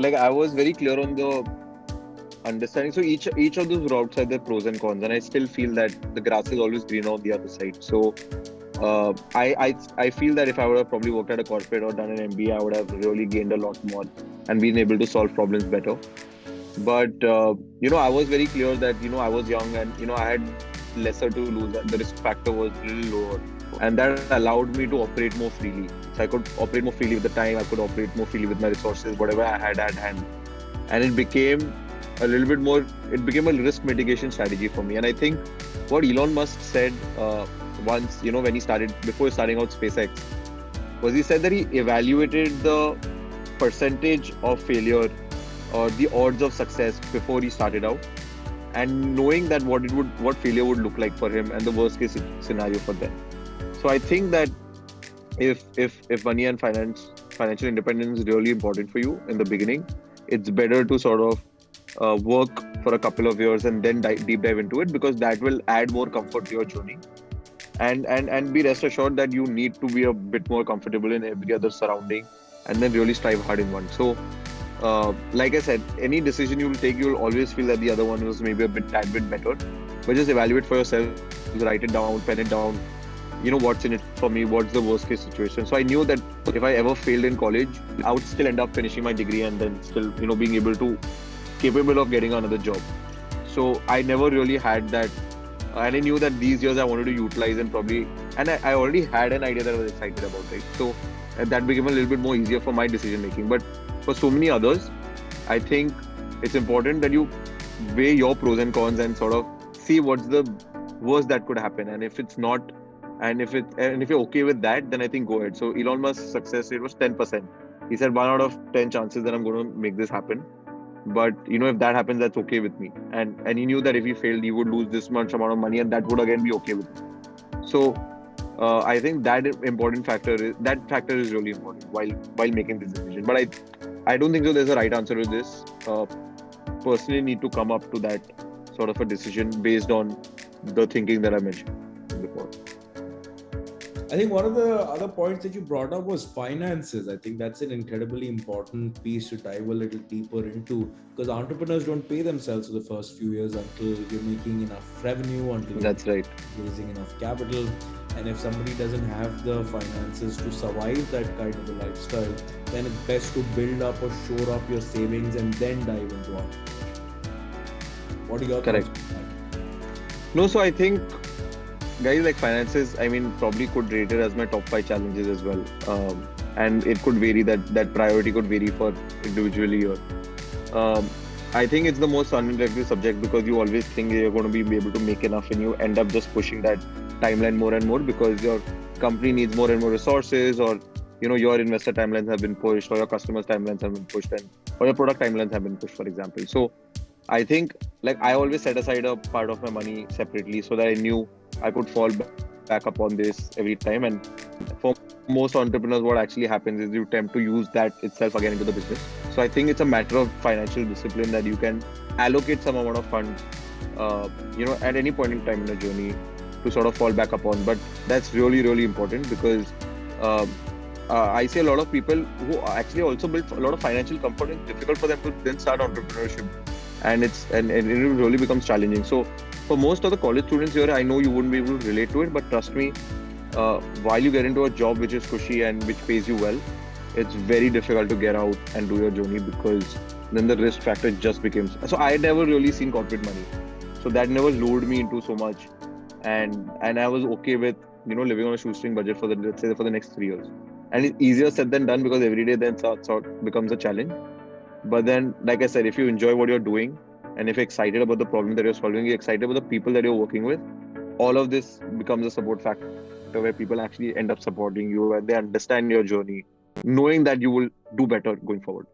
like I was very clear on the understanding. So each of those routes have their pros and cons, and I still feel that the grass is always greener on the other side. So I feel that if I would have probably worked at a corporate or done an MBA, I would have really gained a lot more and been able to solve problems better. But I was very clear that I was young and I had lesser to lose. The risk factor was a little lower, and that allowed me to operate more freely. So I could operate more freely with the time. I could operate more freely with my resources, whatever I had at hand, and it became a little bit more. It became a risk mitigation strategy for me. And I think what Elon Musk said once, when he started before starting out SpaceX, was he said that he evaluated the percentage of failure or the odds of success before he started out, and knowing that what failure would look like for him and the worst case scenario for them. So I think that if money and financial independence is really important for you in the beginning, it's better to sort of work for a couple of years and then deep dive into it, because that will add more comfort to your journey. And be rest assured that you need to be a bit more comfortable in every other surrounding, and then really strive hard in one. So like I said, any decision you will take, you will always feel that the other one was maybe a tad bit better. But just evaluate for yourself, write it down, pen it down. What's in it for me, what's the worst case situation. So I knew that if I ever failed in college, I would still end up finishing my degree and then still, being capable of getting another job. So I never really had that. And I knew that these years I wanted to utilize and I already had an idea that I was excited about, right? So that became a little bit more easier for my decision making. But for so many others, I think it's important that you weigh your pros and cons and sort of see what's the worst that could happen. And if it's not, and if you're okay with that, then I think go ahead. So Elon Musk's success rate was 10%. He said 1 out of 10 chances that I'm going to make this happen. But if that happens, that's okay with me. And he knew that if he failed, he would lose this much amount of money, and that would again be okay with him. So I think that factor is really important while making this decision. But I don't think so there's a right answer to this. Personally need to come up to that sort of a decision based on the thinking that I mentioned before. I think one of the other points that you brought up was finances. I think that's an incredibly important piece to dive a little deeper into, because entrepreneurs don't pay themselves for the first few years until you're making enough revenue, until that's right, raising enough capital. And if somebody doesn't have the finances to survive that kind of a lifestyle, then it's best to build up or shore up your savings and then dive into entrepreneurship. What are your thoughts? Correct. No, so I think guys, like finances, probably could rate it as my top 5 challenges as well. And it could vary, that priority could vary for individually. I think it's the most unattractive subject because you always think you're going to be able to make enough, and you end up just pushing that timeline more and more because your company needs more and more resources, or your investor timelines have been pushed, or your customers timelines have been pushed, or your product timelines have been pushed, for example. So I think I always set aside a part of my money separately so that I knew I could fall back upon this every time. And for most entrepreneurs, what actually happens is you attempt to use that itself again into the business. So I think it's a matter of financial discipline that you can allocate some amount of funds, at any point in time in a journey to sort of fall back upon. But that's really, really important because I see a lot of people who actually also build a lot of financial comfort, and it's difficult for them to then start entrepreneurship. And it really becomes challenging. So for most of the college students here, I know you wouldn't be able to relate to it, but trust me, while you get into a job which is cushy and which pays you well, it's very difficult to get out and do your journey, because then the risk factor just becomes. So I had never really seen corporate money, so that never lured me into so much, and I was okay with living on a shoestring budget for the next 3 years. And it's easier said than done because every day then sort becomes a challenge. But then, like I said, if you enjoy what you're doing and if you're excited about the problem that you're solving, you're excited about the people that you're working with, all of this becomes a support factor where people actually end up supporting you and they understand your journey, knowing that you will do better going forward.